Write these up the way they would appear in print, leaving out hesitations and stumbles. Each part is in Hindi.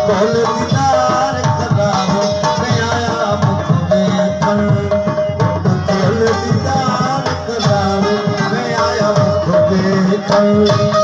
कोल दीदार करावो मैं आया मुख देखण कोल दीदार करावो मैं आया मुख देखण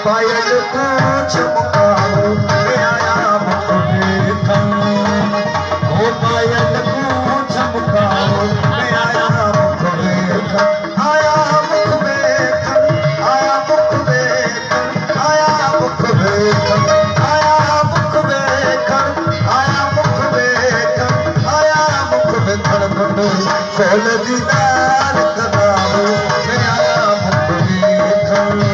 पायल को चमकाओ मैं आया मुख देखण ओ पायल को चमकाओ मैं आया मुख देखण आया मुख देखण आया मुख देखण आया मुख देखण आया मुख देखण आया मुख देखण आया मुख देखण खोल दीदार कराओ मैं आया मुख देखण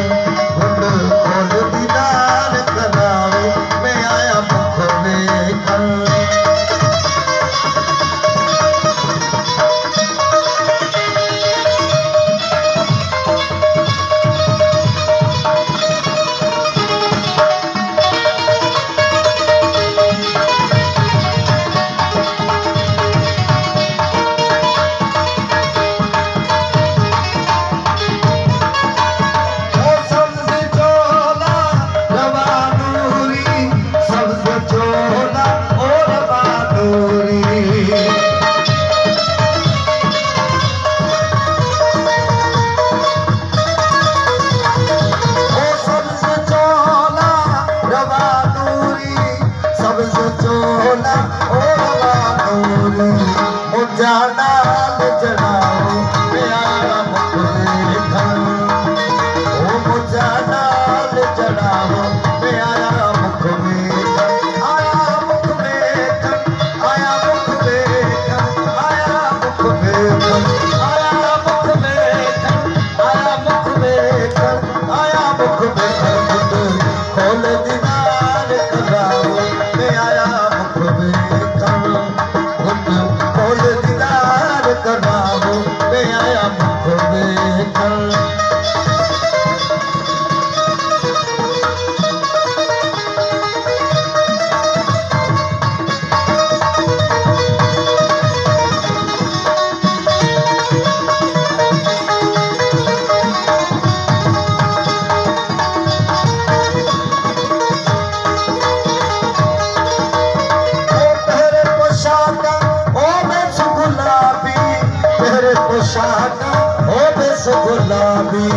जाना जड़ाओ मैं आया मुख देखण ओ मुझा नाल जड़ाओ मैं आया मुख देखण आया मुख देखण आया मुख देखण आया मुख देखण आया मुख देखण आया मुख देखण आया मुख देखण खोल दीदार कराओ मैं आया मुख देखण खोल दीदार करावो मैं आया मुख देखण पोशाक ओ बेस गुलाबी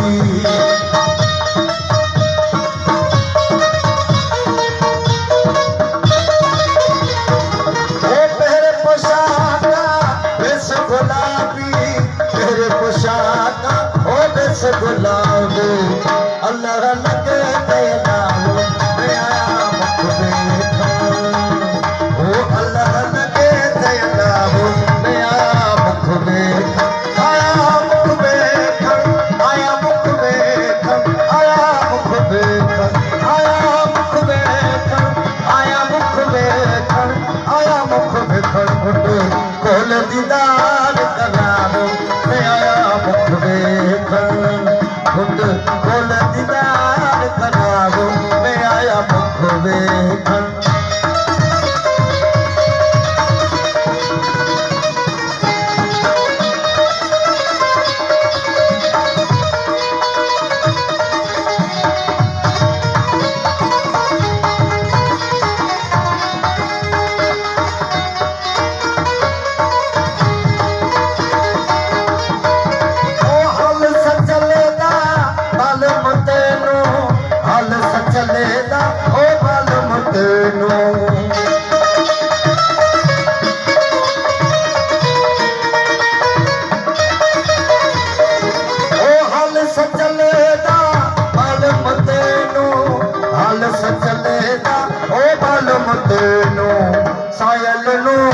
तेरे पोशाक बेस गुलाबी तेरे पोशाक ओ बेस गुलाबी अल्लाह लगे दयालु मैं आया मुख देखण ओ अल्लाह लगे दयालु मैं आया मुख देखण खोल दीदार करावो मैं आया मुख देखण खोल दीदार करावो मैं आया मुख देखण चलेदा ओ मालूम तेनू ओ हाल सचलेदा मालूम तेनू हाल सचलेदा ਤੈਨੂੰ ਸਾਇਲ ਨੂੰ